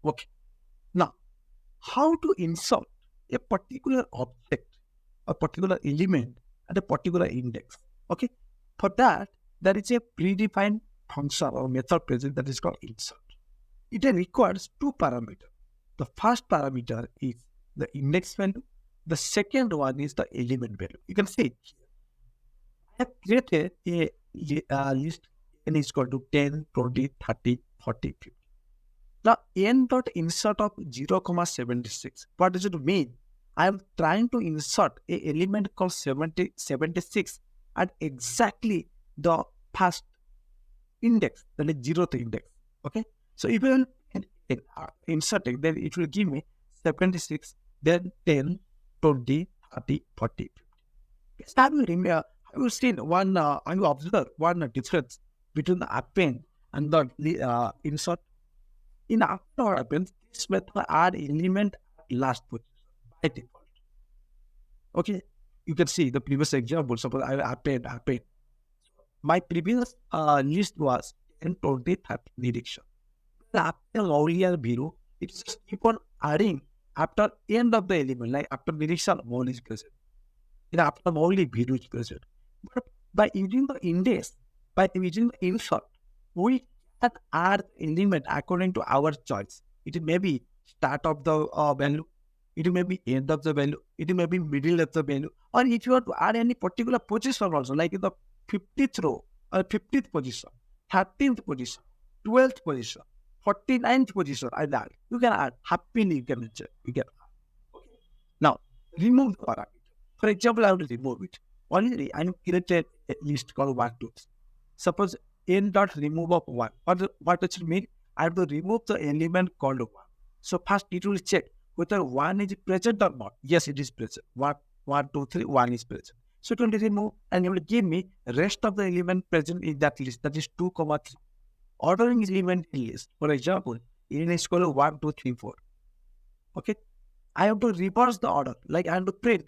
Okay. Now, how to insert a particular object, a particular element at a particular index? Okay. For that, there is a predefined function or method present that is called insert. It requires two parameters. The first parameter is the index value. The second one is the element value. You can see I have created a list n is equal to 10, 20, 30, 40, 50. Now, n dot insert of 0, 76. What does it mean? I am trying to insert a element called 76 at exactly the first index, that is 0th index. Okay. So if you insert it, then it will give me 76, then 10, 20, 30, 40, 50. Yes, have you seen one, have you observed one difference between the append and the insert? In append or append, this method add element at last position by default. Okay. You can see the previous example. Suppose I append. My previous list was 10, 20, 30 direction. After earlier zero, it just keep on adding after end of the element, like after direction 1 is present. After only zero is present. But by using the index, by using the insert, we can add element according to our choice. It may be start of the value, it may be end of the value, it may be middle of the value, or if you want to add any particular position also, like in the 50th row or 50th position, 13th position, 12th position, 49th position, like that. You can add happily, you can add. Okay. Now, remove the parameter. For example, I will remove it. Already, I have created a list called 1, 2. Suppose n dot remove of 1. What does it mean? I have to remove the element called 1. So first it will check whether 1 is present or not. Yes, it is present. 1, 2, 3, 1 is present. So it will remove and it will give me rest of the element present in that list. That is 2, 3. Ordering element in list. For example, n is equal to 1, 2, 3, 4. Okay. I have to reverse the order. Like I have to print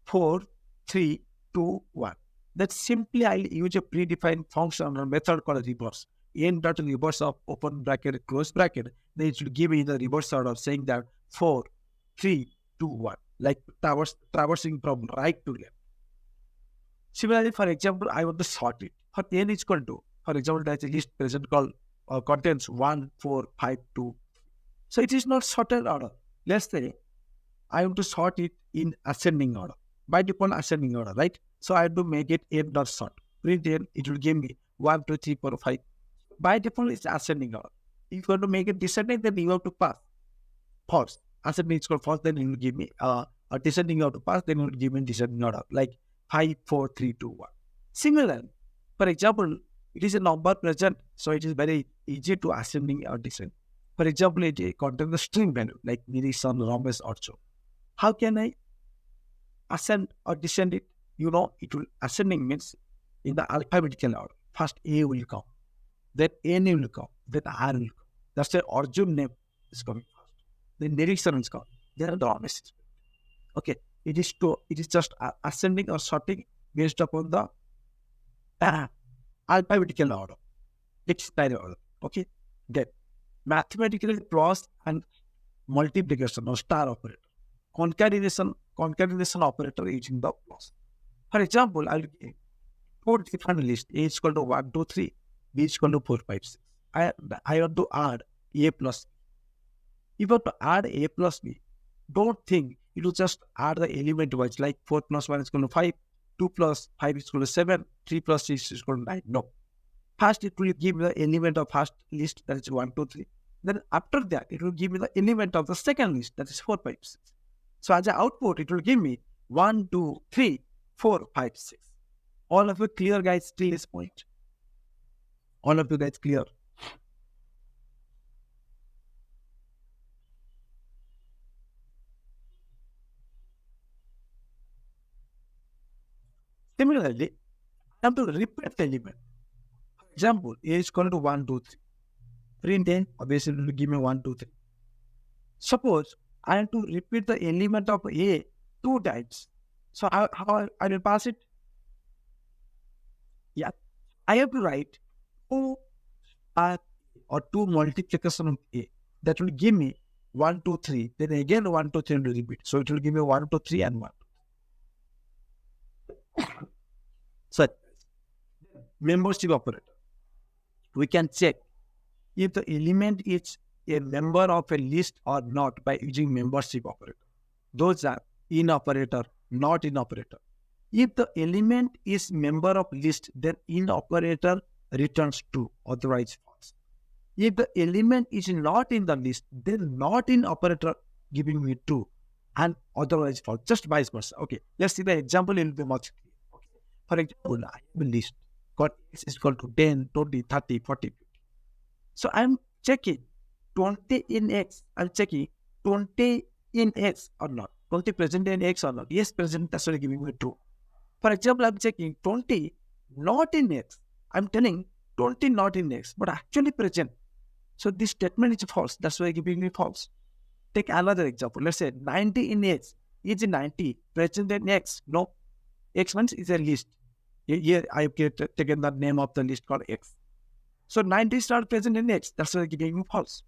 4, 3, 2, 1. That simply I'll use a predefined function or method called reverse. N dot reverse of open bracket, close bracket. Then it will give me the reverse order saying that 4, 3, 2, 1. Like traversing from right to left. Similarly, for example, I want to sort it. For n is equal to, for example, there's a list present called contains 1, 4, 5, 2. So it is not sorted order. Let's say I want to sort it in ascending order. By default, ascending order, right? So I have to make it n dot sort. Print n, it will give me 1, 2, 3, 4, 5. By default, it's ascending order. If you want to make it descending, then you have to pass false. Ascending is called false, then it will give me a descending order pass, then it will give me descending order, like 5, 4, 3, 2, 1. Similarly, for example, it is a number present, so it is very easy to ascending or descend. For example, it contains the string value, like Nirisan, Ramesh, or so. How can I ascend or descend it? You know, it will ascending means in the alphabetical order. First A will come, then N will come, then R will come. That's the Arjun name is coming first. Then direction is coming. There are the honest. Okay, it is just ascending or sorting based upon the uh, alphabetical order. Dictionary order. Okay, then mathematical cross and multiplication or star operator. Concatenation operator using the plus. For example, I'll give four different lists. A is equal to 1, 2, 3. B is equal to 4, 5, 6. I want to add A plus. If you want to add A plus B, don't think it will just add the element wise, like 4 plus 1 is equal to 5, 2 plus 5 is equal to 7, 3 plus 6 is equal to 9. No. First, it will give the element of first list, that is 1, 2, 3. Then after that, it will give me the element of the second list, that is 4, 5, 6. So as an output, it will give me 1, 2, 3, 4, 5, 6. All of you clear, guys, till this point? All of you guys clear? Similarly, I have to repeat the element. For example, A is equal to 1, 2, 3. Print A, obviously it will give me 1, 2, 3. Suppose I have to repeat the element of A 2 times. So how I will pass it? Yeah, I have to write 2 or 2 multiplication of A. that will give me 1, 2, 3. Then again 1, 2, 3 will repeat. So it will give me 1, 2, 3 and 1. So membership operator. We can check if the element is a member of a list or not by using membership operator. Those are in operator, not in operator. If the element is member of list, then in operator returns true, otherwise false. If the element is not in the list, then not in operator giving me true and otherwise false, just vice versa. Okay, let's see the example, it will be much clear. Okay. For example, I have a list got x is equal to 10, 20, 30, 40, 50. So I'm checking 20 in x. I'm checking 20 in x or not. 20 present in x or not. Yes, present, that's why giving me true. For example, I'm checking 20 not in x. I'm telling 20 not in x, but actually present. So this statement is false. That's why giving me false. Take another example. Let's say 90 in x. Is 90 present in x? No. X means is a list. Here I have taken the name of the list called x. So 90 is not present in x. That's why giving me false.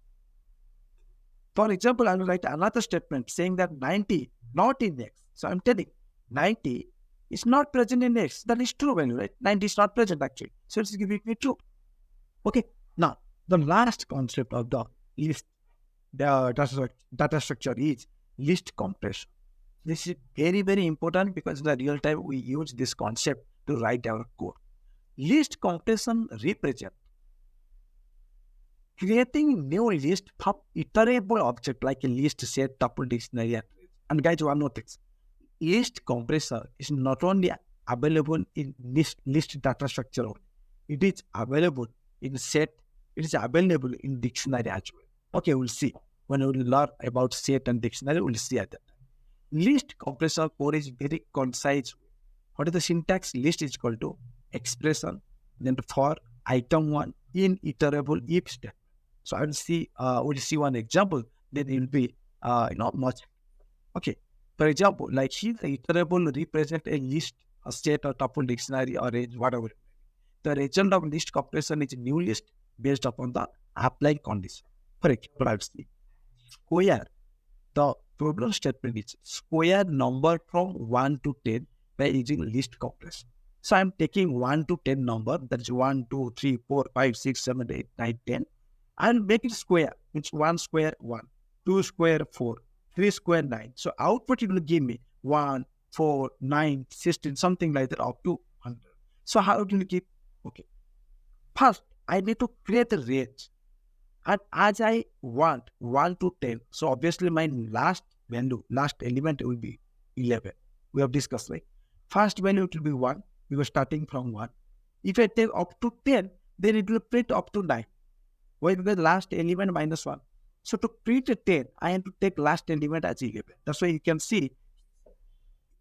For example, I will write another statement saying that 90 not in x. So I'm telling 90 is not present in x. That is true value, right? 90 is not present actually. So it's giving me true. Okay. Now, the last concept of the list, the data structure is list compression. This is very, very important because in the real time we use this concept to write our code. List compression represents creating new list from iterable object like a list, set, tuple, dictionary, and guys, one more thing. List compressor is not only available in list data structure only. It is available in set. It is available in dictionary as well. Okay, we'll see. When we will learn about set and dictionary, we'll see at that time. List compressor code is very concise. What is the syntax? List is equal to expression, then for item 1 in iterable if statement. So I will see, we'll see one example, then it will be much. Okay. For example, like here the iterable represent a list, a set or tuple, dictionary or range, whatever. The result of list compression is a new list based upon the applied condition. For example, I will see square. The problem statement is square number from 1 to 10 by using list compression. So I'm taking 1 to 10 number, that is 1, 2, 3, 4, 5, 6, 7, 8, 9, 10. I'll make it square, which 1 square 1, 2 square 4, 3 square 9. So output it will give me 1, 4, 9, 16, something like that up to 100. So how do you keep? Okay. First, I need to create a range. And as I want 1 to 10, so obviously my last value, last element will be 11. We have discussed, right? First value it will be 1, because starting from 1. If I take up to 10, then it will print up to 9. Why? Because last element minus 1. So to print a 10, I have to take last element as 11. That's why you can see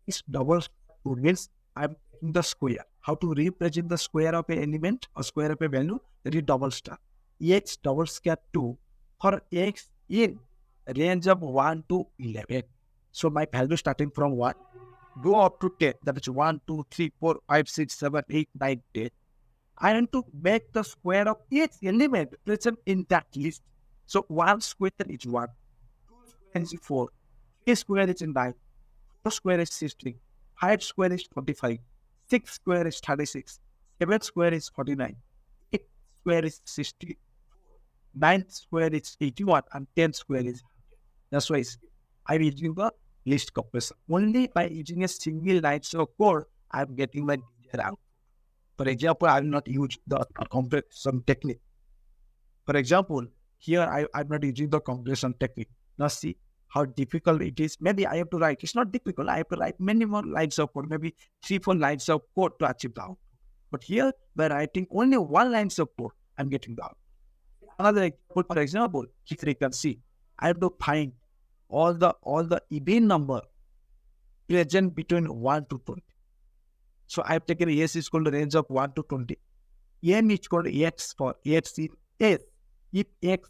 this double means I'm taking the square. How to represent the square of an element or square of a value? That is double star. X double square 2 for x in range of 1 to 11. So my value starting from 1, go up to 10. That is 1, 2, 3, 4, 5, 6, 7, 8, 9, 10. I want to make the square of each element present in that list. So 1 square is 1, 2 square is 4, 3 square is 9, 4 square is 16, 5 square is 25, 6 square is 36, 7 square is 49, 8 square is 60, 9 square is 81, and 10 square is 100. That's why I'm using the list compression. Only by using a single line of code, I'm getting my data out. For example, I will not use the compression technique. For example, here I'm not using the compression technique. Now see how difficult it is. Maybe I have to write. It's not difficult. I have to write many more lines of code, maybe 3-4 lines of code to achieve the output. But here, by writing only 1 line of code, I'm getting the output. Another example, for example, here you can see I have to find all the even number present between 1 to 20. So I have taken S is equal to range of 1 to 20. N is equal to X for X in S. If X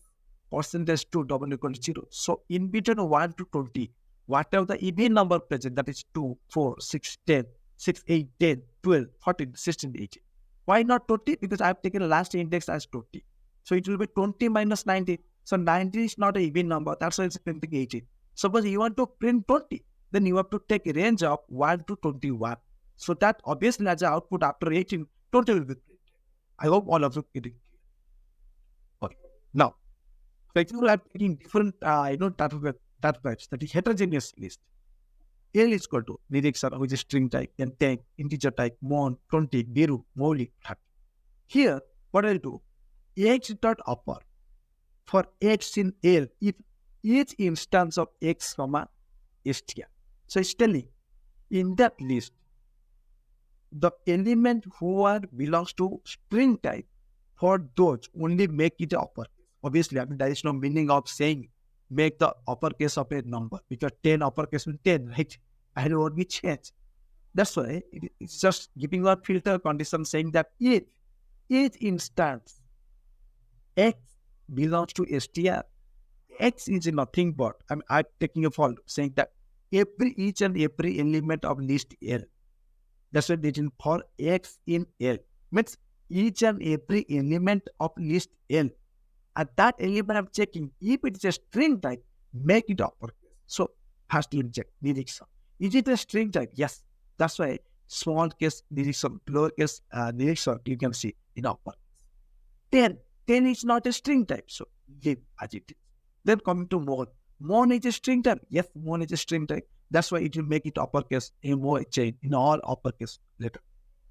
percentage 2 double equal to 0. So in between 1 to 20, whatever the even number present, that is 2, 4, 6, 10, 6, 8, 10, 12, 14, 16, 18. Why not 20? Because I have taken last index as 20. So it will be 20 minus 19. So 19 is not an even number. That's why it's printing 18. Suppose you want to print 20, then you have to take a range of 1 to 21. So that obviously as an output after 18, 20 will be printed. I hope all of you getting clear. Okay. Now, for example, I'm taking different data types, that is heterogeneous list. L is equal to direction, which is string type, then tag, integer type, mon, 20, biru, moli, 30. Here, what I'll do, x dot upper for x in L, if each instance of x, str. So it's telling in that list, the element who belongs to string type, for those only make it uppercase. Obviously, there is no meaning of saying make the uppercase of a number, because 10 uppercase means 10, right? And it won't be changed. That's why it's just giving a filter condition saying that if each instance x belongs to str, x is nothing but, I'm taking a fault saying that each and every element of list L. That's why written for x in L. Means each and every element of list L. At that element I'm checking, if it is a string type, make it uppercase. So has to inject direction. Is it a string type? Yes. That's why small case direction, lowercase direction you can see in uppercase. 10 is not a string type, so leave as it is. Then coming to mon. Mon is a string type. Yes, mon is a string type. That's why it will make it uppercase, mo chain in all uppercase letter.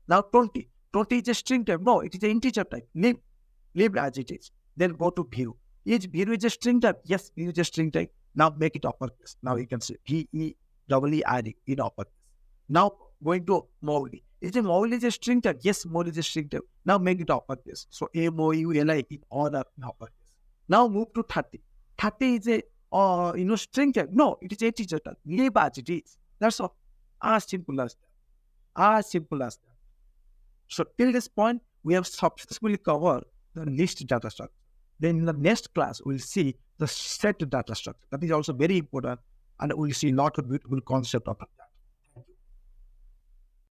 Now 20. 20 is a string type. No, it is an integer type. Leave as it is. Then go to view. Is view is a string type? Yes, view is a string type. Now make it uppercase. Now you can see VEEE in uppercase. Now going to Mowgli. Is a Mowgli is a string type? Yes, Mowgli is a string type. Now make it uppercase. So MOULI in order in uppercase. Now move to 30. 30 is a string type. No, it is a integer type. Leave as it is. That's all. As simple as that. As simple as that. So till this point, we have successfully covered the list data structure. Then in the next class, we'll see the set data structure. That is also very important, and we'll see a lot of beautiful concept of